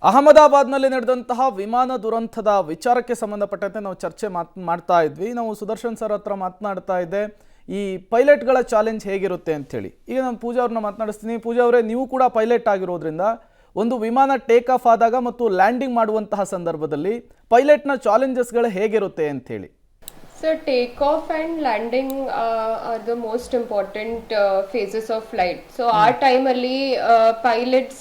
ಅಹಮದಾಬಾದ್ನಲ್ಲಿ ನಡೆದಂತಹ ವಿಮಾನ ದುರಂತದ ವಿಚಾರಕ್ಕೆ ಸಂಬಂಧಪಟ್ಟಂತೆ ನಾವು ಚರ್ಚೆ ಮಾಡ್ತಾ ಇದ್ವಿ. ನಾವು ಸುದರ್ಶನ್ ಸರ್ ಹತ್ರ ಮಾತನಾಡ್ತಾ ಇದ್ದೆ ಈ ಪೈಲಟ್ಗಳ ಚಾಲೆಂಜ್ ಹೇಗಿರುತ್ತೆ ಅಂಥೇಳಿ. ಈಗ ನಾನು ಪೂಜಾ ಅವ್ರನ್ನ ಮಾತನಾಡಿಸ್ತೀನಿ. ಪೂಜಾ ಅವರೇ, ನೀವು ಕೂಡ ಪೈಲಟ್ ಆಗಿರೋದ್ರಿಂದ ಒಂದು ವಿಮಾನ ಟೇಕ್ ಆಫ್ ಆದಾಗ ಮತ್ತು ಲ್ಯಾಂಡಿಂಗ್ ಮಾಡುವಂತಹ ಸಂದರ್ಭದಲ್ಲಿ ಪೈಲಟ್ನ ಚಾಲೆಂಜಸ್ಗಳು ಹೇಗಿರುತ್ತೆ ಅಂಥೇಳಿ. So takeoff and landing are the most important phases of flight. So our time alli pilots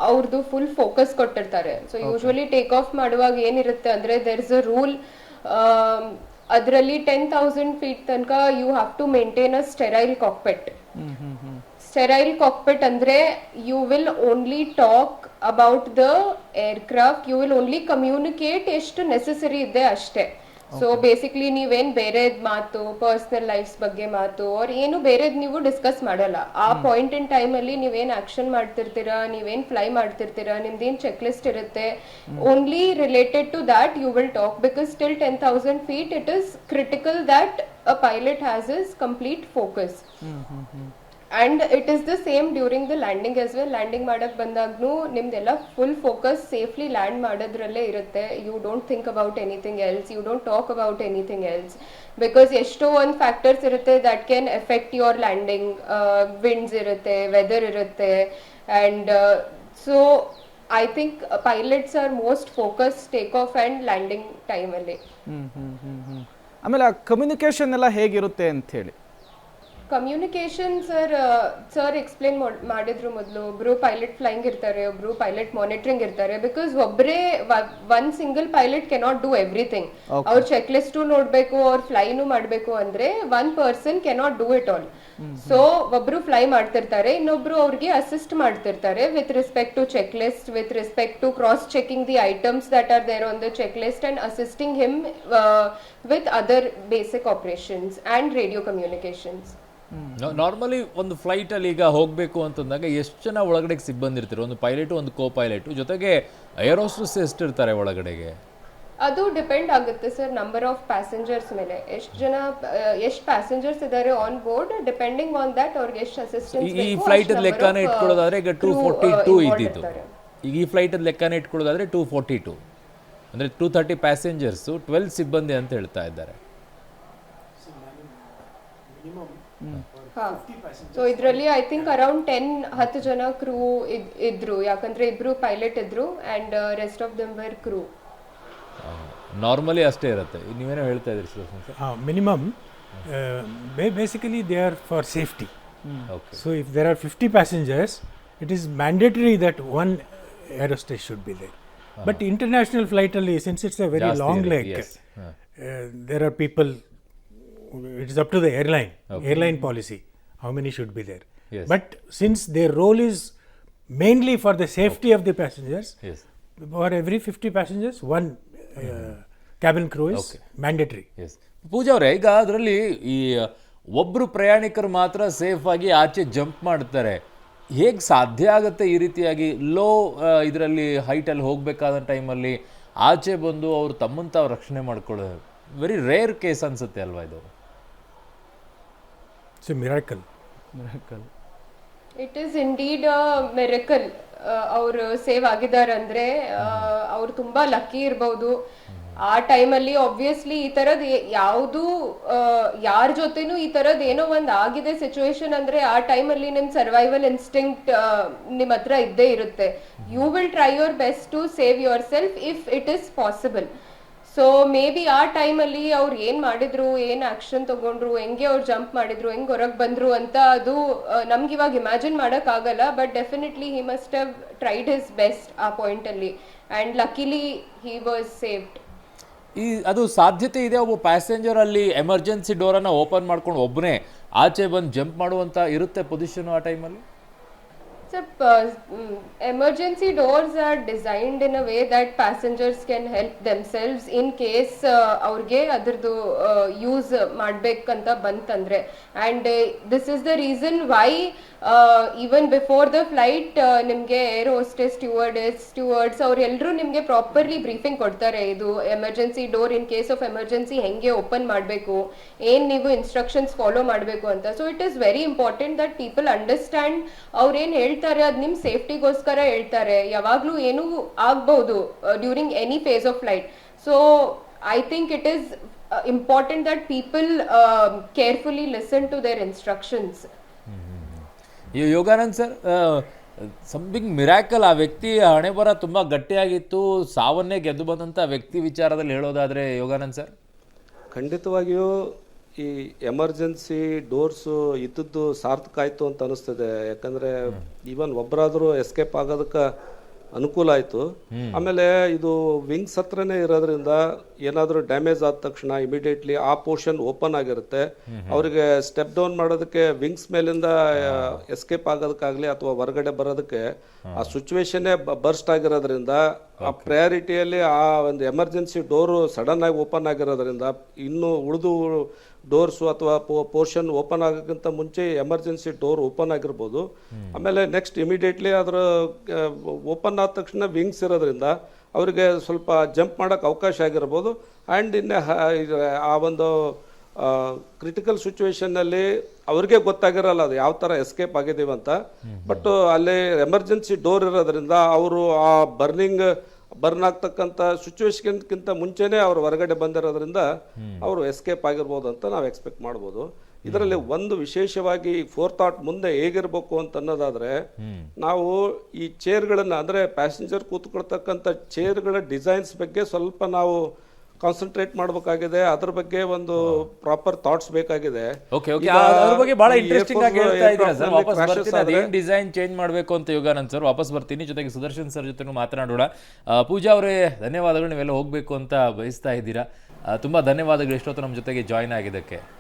ಅವ್ರದ್ದು ಫುಲ್ ಫೋಕಸ್ ಕೊಟ್ಟಿರ್ತಾರೆ. ಸೊ ಯೂಶುವಲಿ ಟೇಕ್ ಆಫ್ ಮಾಡುವಾಗ ಏನಿರುತ್ತೆ ಅಂದ್ರೆ ದೇರ್ ಇಸ್ ಅ ರೂಲ್. ಅದರಲ್ಲಿ 10,000 feet ತನಕ you have to maintain a sterile cockpit. Sterile cockpit ಅಂದ್ರೆ you will only talk about the aircraft, you will only communicate ಎಷ್ಟು necessary ಇದೆ ಅಷ್ಟೇ. ಸೊ ಬೇಸಿಕ್ಲಿ ನೀವೇನ್ ಬೇರೆದ್ ಮಾತು, ಪರ್ಸನಲ್ ಲೈಫ್ಸ್ ಬಗ್ಗೆ ಮಾತು ಅವ್ರ ಏನು ಬೇರೆದ್ ನೀವು ಡಿಸ್ಕಸ್ ಮಾಡಲ್ಲ. ಆ ಪಾಯಿಂಟ್ ಇನ್ ಟೈಮ್ ಅಲ್ಲಿ ನೀವೇನ್ ಆಕ್ಷನ್ ಮಾಡ್ತಿರ್ತೀರಾ, ನೀವೇನ್ ಫ್ಲೈ ಮಾಡ್ತಿರ್ತೀರಾ, ನಿಮ್ದೇನ್ ಚೆಕ್ ಲಿಸ್ಟ್ ಇರುತ್ತೆ, only related to that you will talk. Because still 10,000 feet it is critical that a pilot has is complete focus. And it is the same during the landing as well. Landing ಮಾಡಕ್ ಬಂದಾಗ್ನು ನಿಮ್ದೆಲ್ಲ full focus safely land ಮಾಡೋದ್ರಲ್ಲೇ ಇರುತ್ತೆ. You don't think about anything else, you don't talk about anything else. Because ಎಷ್ಟೋ ಒಂದು factors ಇರುತ್ತೆ that can affect your landing. Winds ಇರುತ್ತೆ, weather ಇರುತ್ತೆ, and so I think pilots R most focus take off and landing ಟೈಮಲ್ಲಿ. ಆಮೇಲೆ communication ಎಲ್ಲ ಹೇಗಿರುತ್ತೆ ಅಂತ ಹೇಳಿ. ಕಮ್ಯುನಿಕೇಶನ್ ಸರ್ ಎಕ್ಸ್ಪ್ಲೇನ್ ಮಾಡಿದ್ರು. ಮೊದಲು ಒಬ್ರು ಪೈಲಟ್ ಫ್ಲೈಯಿಂಗ್ ಇರ್ತಾರೆ, ಒಬ್ರು ಪೈಲಟ್ ಮಾನಿಟರಿಂಗ್ ಇರ್ತಾರೆ. ಬಿಕಾಸ್ ಒಬ್ಬರೇ one single pilot cannot do everything. ಅವ್ರ ಚೆಕ್ ಲಿಸ್ಟ್ ನೋಡ್ಬೇಕು, ಅವ್ರ ಫ್ಲೈನು ಮಾಡ್ಬೇಕು ಅಂದ್ರೆ one person cannot do it all. So ಒಬ್ರು ಫ್ಲೈ ಮಾಡ್ತಿರ್ತಾರೆ, ಇನ್ನೊಬ್ರು ಅವ್ರಿಗೆ ಅಸಿಸ್ಟ್ ಮಾಡ್ತಿರ್ತಾರೆ with respect to check list, with respect to cross checking the items that are there on the check list and assisting him with other basic operations and radio communications. Normally ಒಂದು flight ಅಲ್ಲಿ ಈಗ ಹೋಗಬೇಕು ಅಂತಂದಾಗ ಎಷ್ಟು ಜನ ಒಳಗಡೆ ಸಿಬ್ಬಂದಿ ಇರ್ತಾರೆ? ಒಂದು ಪೈಲಟ್, ಒಂದು ಕೋ ಪೈಲಟ್, ಜೊತೆಗೆ ಏರೋಸ್ಟಸ್ ಎಷ್ಟಿರ್ತಾರೆ ಒಳಗಡೆಗೆ? ಅದು ಡಿಪೆಂಡ್ ಆಗುತ್ತೆ ಸರ್ ನಂಬರ್ ಆಫ್ ಪ್ಯಾಸೆಂಜರ್ಸ್ ಮೇಲೆ. ಎಷ್ಟು ಪ್ಯಾಸೆಂಜರ್ಸ್ ಇದ್ದಾರೆ on board, depending on that ಅವ್ರಿಗೆ ಎಷ್ಟು ಅಸಿಸ್ಟೆನ್ಸ್ ಬೇಕು. ಈ ಫ್ಲೈಟ್ ಲೆಕ್ಕನೇ ಇಟ್ಕೊಳ್ಳೋದಾದ್ರೆ ಈಗ 242 ಇದ್ದಿತ್ತು. ಈಗ ಈ ಫ್ಲೈಟ್ ಲೆಕ್ಕನೇ ಇಟ್ಕೊಳ್ಳೋದಾದ್ರೆ 242 ಅಂದ್ರೆ 230 ಪ್ಯಾಸೆಂಜರ್ಸ್, 12 ಸಿಬ್ಬಂದಿ ಅಂತ ಹೇಳ್ತಾ ಇದ್ದಾರೆ. ಸೊ ಇದರಲ್ಲಿ ಐ ಥಿಂಕ್ ಅರೌಂಡ್ 10 ಜನ ಕ್ರೂ ಇದ್ರು. ಯಾಕಂದ್ರೆ ಇಬ್ರು ಪೈಲಟ್ ಇದ್ರು and rest of them were crew. Normally ಅಷ್ಟೇ ಇರುತ್ತೆ. ನೀವೇನೋ ಹೇಳ್ತಾ ಇದ್ರಿ sir? Minimum basically they are for safety. So if there are 50 passengers, it is mandatory that one aerostase should be there. But international flight ಅಲ್ಲಿ, since it's a very long leg, there are people, it is up to the airline policy how many should be there. But since their role is mainly for the safety of the passengers, for every 50 passengers one cabin crew is mandatory. ಪೂಜಾ ಅವರೇ, ಈಗ ಅದರಲ್ಲಿ ಈ ಒಬ್ರು ಪ್ರಯಾಣಿಕರು ಮಾತ್ರ safe ಆಗಿ ಆಚೆ jump ಮಾಡ್ತಾರೆ. ಹೇಗೆ ಸಾಧ್ಯ ಆಗುತ್ತೆ ಈ ರೀತಿಯಾಗಿ ಲೋ ಇದರಲ್ಲಿ ಹೈಟಲ್ಲಿ ಹೋಗಬೇಕಾದ ಟೈಮಲ್ಲಿ ಆಚೆ ಬಂದು ಅವರು ತಮ್ಮನ್ನು ತಾವು ರಕ್ಷಣೆ ಮಾಡ್ಕೊಳ್ಳೋದು ವೆರಿ ರೇರ್ ಕೇಸ್ ಅನ್ಸುತ್ತೆ ಅಲ್ವಾ ಇದು? It's a miracle. It is indeed a miracle. ಅವರು ಸೇವ್ ಆಗಿದ್ದಾರೆ ಅಂದ್ರೆ ಅವ್ರು ತುಂಬಾ ಲಕ್ಕಿ ಇರ್ಬೋದು. ಆ ಟೈಮಲ್ಲಿ ಆಬ್ವಿಯಸ್ಲಿ ಈ ತರದ್ ಯಾವುದು ಯಾರ ಜೊತೆನೂ ಈ ತರದ್ ಏನೋ ಒಂದ್ ಆಗಿದೆ ಸಿಚುವೇಶನ್ ಅಂದ್ರೆ ಆ ಟೈಮಲ್ಲಿ ನಿಮ್ ಸರ್ವೈವಲ್ ಇನ್ಸ್ಟಿಂಕ್ಟ್ ನಿಮ್ ಹತ್ರ ಇದ್ದೇ ಇರುತ್ತೆ. You will try your best to save yourself if it is possible. So maybe ಆ ಟೈಮಲ್ಲಿ ಅವ್ರು ಏನ್ ಮಾಡಿದ್ರು, ಏನ್ ಆಕ್ಷನ್ ತಗೊಂಡ್ರು, ಹೆಂಗೆ ಅವ್ರು ಜಂಪ್ ಮಾಡಿದ್ರು, ಹೆಂಗ್ ಹೊರಗೆ ಬಂದ್ರು ಅಂತ ಅದು ನಮ್ಗೆ ಇವಾಗ ಇಮ್ಯಾಜಿನ್ ಮಾಡಕ್ ಆಗಲ್ಲ. But definitely he must have tried his best ಆ ಪಾಯಿಂಟ್ ಅಲ್ಲಿ ಅಂಡ್ ಲಕಿಲಿ ಹಿ ವಾಸ್ ಸೇವ್ಡ್. ಅದು ಸಾಧ್ಯತೆ ಇದೆ ಒಬ್ಬ ಪ್ಯಾಸೆಂಜರ್ ಅಲ್ಲಿ ಎಮರ್ಜೆನ್ಸಿ ಡೋರನ್ನು ಓಪನ್ ಮಾಡ್ಕೊಂಡು ಒಬ್ಬನೇ ಆಚೆ ಬಂದು ಜಂಪ್ ಮಾಡುವಂತ ಇರುತ್ತೆ ಪೊಸಿಷನ್ ಆ ಟೈಮಲ್ಲಿ? So, emergency doors are designed in a way that passengers can help themselves in case ಅವ್ರಿಗೆ ಅದ್ರದ್ದು ಯೂಸ್ ಮಾಡ್ಬೇಕಂತ ಬಂತಂದ್ರೆ. and this is the reason why even before the flight ನಿಮ್ಗೆ ಏರ್ ಹೋಸ್ಟೆಸ್, ಸ್ಟುವರ್ಡ್ಸ್ ಅವರೆಲ್ಲರೂ ನಿಮ್ಗೆ ಪ್ರಾಪರ್ಲಿ ಬ್ರೀಫಿಂಗ್ ಕೊಡ್ತಾರೆ. ಇದು emergency door in case of emergency ಹೆಂಗೆ ಓಪನ್ ಮಾಡಬೇಕು, ಏನ್ ನೀವು ಇನ್ಸ್ಟ್ರಕ್ಷನ್ಸ್ ಫಾಲೋ ಮಾಡಬೇಕು ಅಂತ. So it is very important that people understand ಅವ್ರು ಏನ್ ಹೇಳ್ತಾರೆ ಅದ್ ನಿಮ್ ಸೇಫ್ಟಿಗೋಸ್ಕರ ಹೇಳ್ತಾರೆ, ಯಾವಾಗ್ಲೂ ಏನು ಆಗ್ಬಹುದು during any phase of flight. So I think it is important that people carefully listen to their instructions. Yoganand sir, something miracle, ಆ ವ್ಯಕ್ತಿ ಹಣೆ ಬರ ತುಂಬ ಗಟ್ಟಿಯಾಗಿತ್ತು, ಸಾವನ್ನೇ ಗೆದ್ದು ಬಂದಂಥ ವ್ಯಕ್ತಿ ವಿಚಾರದಲ್ಲಿ ಹೇಳೋದಾದರೆ ಯೋಗಾನಂದ್ ಸರ್? ಖಂಡಿತವಾಗಿಯೂ ಈ ಎಮರ್ಜೆನ್ಸಿ ಡೋರ್ಸು ಇದ್ದದ್ದು ಸಾರ್ಥಕ ಆಯಿತು ಅಂತ ಅನಿಸ್ತದೆ. ಯಾಕಂದರೆ ಈವನ್ ಒಬ್ಬರಾದರೂ ಎಸ್ಕೇಪ್ ಆಗೋದಕ್ಕೆ ಅನುಕೂಲ ಆಯಿತು. ಆಮೇಲೆ ಇದು ವಿಂಗ್ಸ್ ಹತ್ರನೇ ಇರೋದ್ರಿಂದ ಏನಾದರೂ ಡ್ಯಾಮೇಜ್ ಆದ ತಕ್ಷಣ ಇಮಿಡಿಯೇಟ್ಲಿ ಆ ಪೋರ್ಷನ್ ಓಪನ್ ಆಗಿರುತ್ತೆ. ಅವರಿಗೆ ಸ್ಟೆಪ್ ಡೌನ್ ಮಾಡೋದಕ್ಕೆ ವಿಂಗ್ಸ್ ಮೇಲಿಂದ ಎಸ್ಕೇಪ್ ಆಗೋದಕ್ಕಾಗಲಿ ಅಥವಾ ಹೊರಗಡೆ ಬರೋದಕ್ಕೆ ಆ ಸಿಚುವೇಶನ್ನೇ ಬರ್ಸ್ಟ್ ಆಗಿರೋದ್ರಿಂದ ಆ ಪ್ರಯಾರಿಟಿಯಲ್ಲಿ ಆ ಒಂದು ಎಮರ್ಜೆನ್ಸಿ ಡೋರು ಸಡನ್ ಆಗಿ ಓಪನ್ ಆಗಿರೋದ್ರಿಂದ ಇನ್ನು ಉಳಿದು ಡೋರ್ಸು ಅಥವಾ ಪೋರ್ಷನ್ ಓಪನ್ ಆಗೋಕ್ಕಿಂತ ಮುಂಚೆ ಎಮರ್ಜೆನ್ಸಿ ಡೋರ್ ಓಪನ್ ಆಗಿರ್ಬೋದು. ಆಮೇಲೆ ನೆಕ್ಸ್ಟ್ ಇಮಿಡಿಯೇಟ್ಲಿ ಅದರ ಓಪನ್ ಆದ ತಕ್ಷಣ ವಿಂಗ್ಸ್ ಇರೋದ್ರಿಂದ ಅವರಿಗೆ ಸ್ವಲ್ಪ ಜಂಪ್ ಮಾಡೋಕ್ಕೆ ಅವಕಾಶ ಆಗಿರ್ಬೋದು. ಆ್ಯಂಡ್ ಇನ್ನು ಆ ಒಂದು ಕ್ರಿಟಿಕಲ್ ಸಿಚುವೇಶನ್ನಲ್ಲಿ ಅವ್ರಿಗೆ ಗೊತ್ತಾಗಿರಲ್ಲ ಅದು ಯಾವ ಥರ ಎಸ್ಕೇಪ್ ಆಗಿದ್ದೀವಿ ಅಂತ. ಬಟ್ ಅಲ್ಲಿ ಎಮರ್ಜೆನ್ಸಿ ಡೋರ್ ಇರೋದ್ರಿಂದ ಅವರು ಆ ಬರ್ನ್ ಆಗ್ತಕ್ಕಂಥ ಸಿಚುವೇಶನ್ಗಿಂತ ಮುಂಚೆನೇ ಅವರು ಹೊರಗಡೆ ಬಂದಿರೋದ್ರಿಂದ ಅವರು ಎಸ್ಕೇಪ್ ಆಗಿರ್ಬೋದು ಅಂತ ನಾವು ಎಕ್ಸ್ಪೆಕ್ಟ್ ಮಾಡ್ಬೋದು. ಇದರಲ್ಲಿ ಒಂದು ವಿಶೇಷವಾಗಿ ಫೋರ್ ಥಾಟ್ ಮುಂದೆ ಹೇಗಿರ್ಬೇಕು ಅಂತ ಅನ್ನೋದಾದ್ರೆ, ನಾವು ಈ ಚೇರ್ಗಳನ್ನು ಅಂದರೆ ಪ್ಯಾಸೆಂಜರ್ ಕೂತ್ಕೊಳ್ತಕ್ಕಂಥ ಚೇರ್ಗಳ ಡಿಸೈನ್ಸ್ ಬಗ್ಗೆ ಸ್ವಲ್ಪ ನಾವು ಕಾನ್ಸಂಟ್ರೇಟ್ ಮಾಡಬೇಕಾಗಿದೆ. ಅದ್ರ ಬಗ್ಗೆ ಒಂದು ಪ್ರಾಪರ್ ಥಾಟ್ಸ್ ಬೇಕಾಗಿದೆ. ಓಕೆ ಓಕೆ, ಅದ್ರ ಬಗ್ಗೆ ಬಹಳ ಇಂಟ್ರೆಸ್ಟಿಂಗ್ ಆಗಿ ಹೇಳ್ತಾ ಇದ್ದೀರಾ ಸರ್. ವಾಪಸ್ ಬರ್ತೀನಿ, ಅದೇನು ಡಿಸೈನ್ ಚೇಂಜ್ ಮಾಡಬೇಕು ಅಂತ ಯೋಗಾನಂದ್ ಸರ್. ವಾಪಸ್ ಬರ್ತೀನಿ, ಜೊತೆಗೆ ಸುದರ್ಶನ್ ಸರ್ ಜೊತೆ ಮಾತನಾಡೋಣ. ಪೂಜಾ ಅವರೇ ಧನ್ಯವಾದಗಳು, ನೀವೆಲ್ಲ ಹೋಗಬೇಕು ಅಂತ ಬಯಸ್ತಾ ಇದ್ದೀರಾ. ತುಂಬ ಧನ್ಯವಾದಗಳು ಇಷ್ಟೊತ್ತು ನಮ್ಮ ಜೊತೆಗೆ ಜಾಯ್ನ್ ಆಗಿದ್ದಕ್ಕೆ.